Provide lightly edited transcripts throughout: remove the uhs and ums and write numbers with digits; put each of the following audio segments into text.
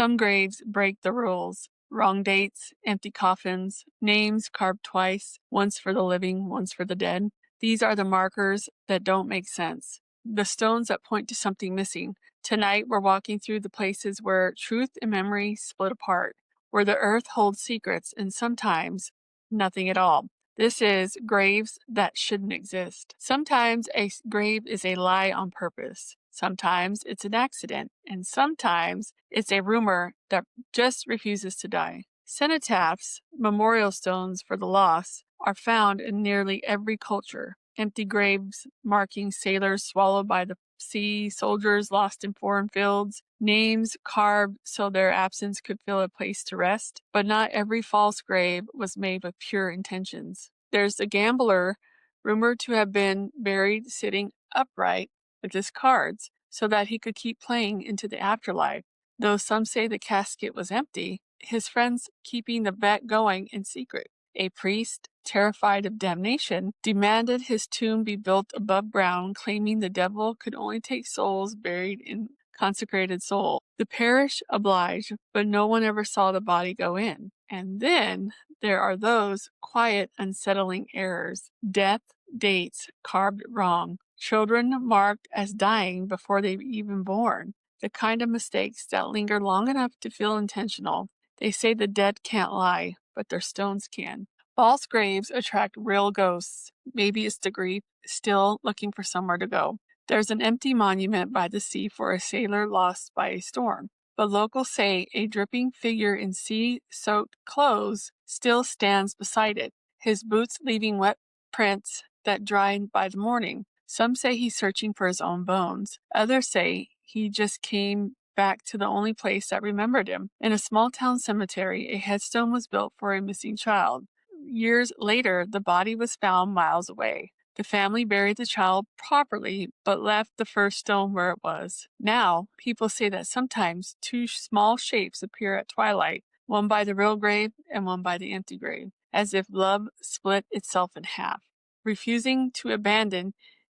Some graves break the rules. Wrong dates, empty coffins, names carved twice, once for the living, once for the dead. These are the markers that don't make sense, the stones that point to something missing. Tonight, we're walking through the places where truth and memory split apart, where the earth holds secrets and sometimes nothing at all. This is Graves That Shouldn't Exist. Sometimes a grave is a lie on purpose. Sometimes it's an accident. And sometimes it's a rumor that just refuses to die. Cenotaphs, memorial stones for the lost, are found in nearly every culture. Empty graves marking sailors swallowed by the sea, soldiers lost in foreign fields, names carved so their absence could fill a place to rest. But not every false grave was made with pure intentions. There's a gambler rumored to have been buried sitting upright with his cards so that he could keep playing into the afterlife. Though some say the casket was empty, his friends keeping the bet going in secret. A priest, terrified of damnation, demanded his tomb be built above ground, claiming the devil could only take souls buried in consecrated soul. The parish obliged, but no one ever saw the body go in. And then there are those quiet, unsettling errors. Death dates carved wrong. Children marked as dying before they were even born. The kind of mistakes that linger long enough to feel intentional. They say the dead can't lie, but their stones can. False graves attract real ghosts. Maybe it's the grief, still looking for somewhere to go. There's an empty monument by the sea for a sailor lost by a storm, but locals say a dripping figure in sea-soaked clothes still stands beside it, his boots leaving wet prints that dried by the morning. Some say he's searching for his own bones. Others say he just came back to the only place that remembered him. In a small town cemetery, a headstone was built for a missing child. Years later, the body was found miles away. The family buried the child properly, but left the first stone where it was. Now, people say that sometimes two small shapes appear at twilight, one by the real grave and one by the empty grave, as if love split itself in half, refusing to abandon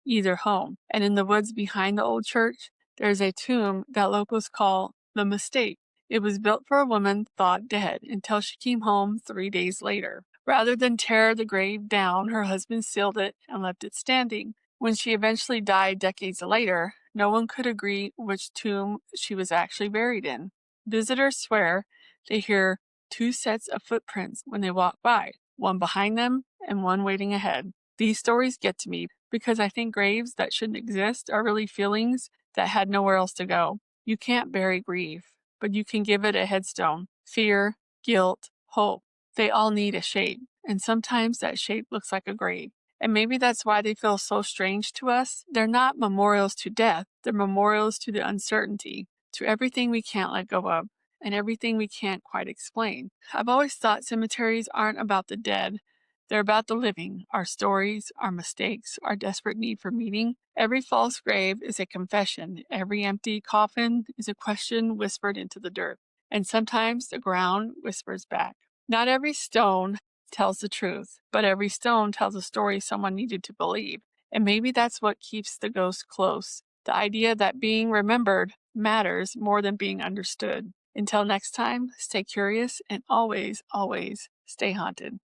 either home. And in the woods behind the old church, there's a tomb that locals call the Mistake. It was built for a woman thought dead until she came home 3 days later. Rather than tear the grave down, her husband sealed it and left it standing. When she eventually died decades later, no one could agree which tomb she was actually buried in. Visitors swear they hear two sets of footprints when they walk by, one behind them and one waiting ahead. These stories get to me because I think graves that shouldn't exist are really feelings that had nowhere else to go. You can't bury grief, but you can give it a headstone. Fear, guilt, hope. They all need a shape, and sometimes that shape looks like a grave. And maybe that's why they feel so strange to us. They're not memorials to death, they're memorials to the uncertainty, to everything we can't let go of, and everything we can't quite explain. I've always thought cemeteries aren't about the dead. They're about the living, our stories, our mistakes, our desperate need for meaning. Every false grave is a confession. Every empty coffin is a question whispered into the dirt. And sometimes the ground whispers back. Not every stone tells the truth, but every stone tells a story someone needed to believe. And maybe that's what keeps the ghost close. The idea that being remembered matters more than being understood. Until next time, stay curious and always, always stay haunted.